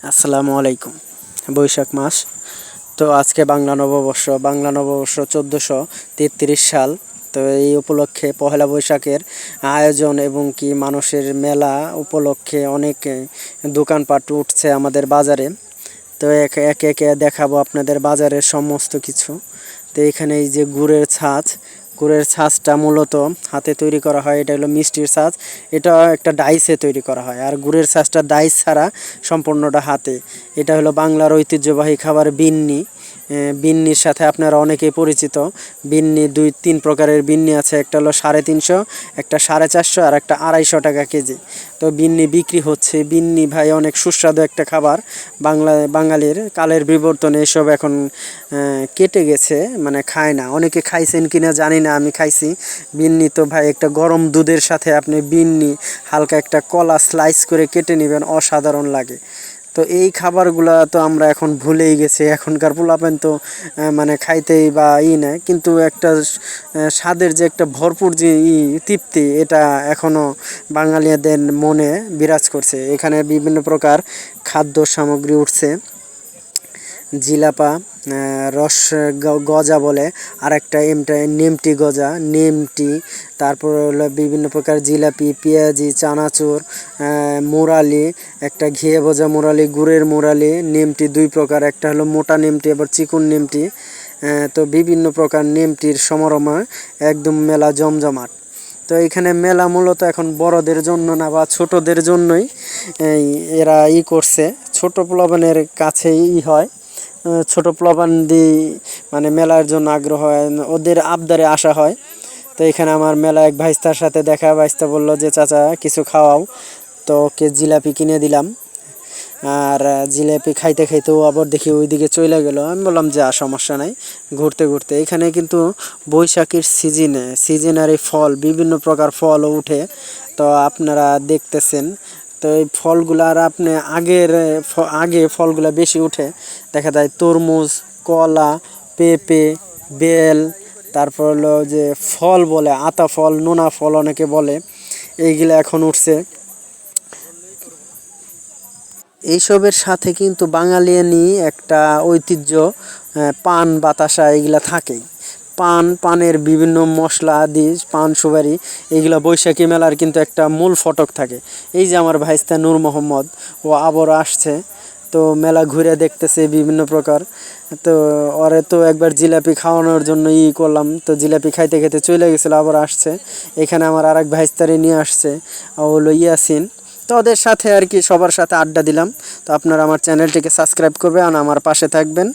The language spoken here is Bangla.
আসসালামু আলাইকুম। বৈশাখ মাস। তো আজকে বাংলা নববর্ষ 1433 সাল। তো এই উপলক্ষে পহেলা বৈশাখের আয়োজন এবং কি মানুষের মেলা উপলক্ষে অনেক দোকানপাট উঠছে আমাদের বাজারে। তো একে একে দেখাবো আপনাদের বাজারের সমস্ত কিছু। তো এখানে এই যে গুড়ের ছাঁচটা মূলত হাতে তৈরি করা হয়। এটা হলো মিষ্টির ছাঁচ। এটা একটা ডাইসে তৈরি করা হয়, আর গুড়ের ছাঁচটা ডাইস ছাড়া সম্পূর্ণটা হাতে। এটা হলো বাংলার ঐতিহ্যবাহী খাবার বিন্নি। বিন্নির সাথে আপনারা অনেকেই পরিচিত। বিন্নি 2-3 প্রকারের বিন্নি আছে, একটা হলো 350, একটা 450 আর একটা 250 টাকা কেজি। তো বিন্নি বিক্রি হচ্ছে। বিন্নি ভাই অনেক সুস্বাদু একটা খাবার। বাঙালির কালের বিবর্তনে এসব এখন কেটে গেছে, মানে খায় না। অনেকে খাইছেন কিনা জানি না, আমি খাইছি। বিন্নি তো ভাই একটা গরম দুধের সাথে আপনি বিন্নি হালকা একটা কলা স্লাইস করে কেটে নেবেন, অসাধারণ লাগে। তো এই খাবারগুলা তো আমরা এখন ভুলেই গেছি। এখনকার পোলাপান তো মানে খাইতেই বা নেয়, কিন্তু একটা স্বাদের যে একটা ভরপুর যে তৃপ্তি, এটা এখনও বাঙালিদের মনে বিরাজ করছে। এখানে বিভিন্ন প্রকার খাদ্য সামগ্রী উঠছে। জিলাপা, গজা বলে, আর একটা নেমটি গজা, নেমটি। তারপর হলো বিভিন্ন প্রকার জিলাপি, পেঁয়াজি, চানাচুর, মুরালি, একটা ঘিয়ে ভজা মুরালি, গুড়ের মুরালি। নেমটি 2 প্রকার, একটা হলো মোটা নেমটি, আবার চিকন নেমটি। তো বিভিন্ন প্রকার নেমটির সমারোহ, একদম মেলা জমজমাট। তো এখানে মেলা মূলত এখন বড়দের জন্য না, বা ছোটদের জন্যই এরা করছে। ছোট পোলাপানের কাছেই হয়। ছোট পোলাপান দিয়ে মানে মেলার জন্য আগ্রহ হয়, ওদের আবদারে আসা হয়। তো এখানে আমার মেলা এক ভাইস্তার সাথে দেখা। ভাইস্তা বলল যে চাচা কিছু খাওয়াও। তো ওকে জিলাপি কিনে দিলাম। আর জিলাপি খাইতে খাইতেও আবার দেখি ওইদিকে চলে গেল। আমি বললাম যে সমস্যা নাই, ঘুরতে ঘুরতে। এখানে কিন্তু বৈশাখীর সিজনারি ফল, বিভিন্ন প্রকার ফলও উঠে। তো আপনারা দেখতেছেন। তো এই ফলগুলার আপনি আগে ফলগুলা বেশি উঠে দেখা যায়। তরমুজ, কলা, পেঁপে, বেল, তারপর হলো যে ফল বলে আতা ফল, নোনা ফল অনেকে বলে, এইগুলা এখন উঠছে। এইসবের সাথে কিন্তু বাঙালিয়ানি একটা ঐতিহ্য, পান বাতাসা এগুলা থাকেই। পানের বিভিন্ন মশলা আদি, পান সুপারি, এগুলা বৈশাখী মেলার কিন্তু একটা মূল ফটক থাকে। এই যে আমার ভাইস্তা নূর মোহাম্মদ, ও আবার আসছে। তো মেলা ঘুরে দেখতেছে বিভিন্ন প্রকার। তো ওরে তো একবার জিলাপি খাওয়ানোর জন্য করলাম। তো জিলাপি খাইতে খাইতে চলে গেছিলো, আবার আসছে। এখানে আমার আরেক ভাইস্তারে নিয়ে আসছে, ও হলো ইয়াসিন। তো ওদের সাথে আর কি সবার সাথে আড্ডা দিলাম। তো আপনারা আমার চ্যানেলটিকে সাবস্ক্রাইব করবেন আর আমার পাশে থাকবেন।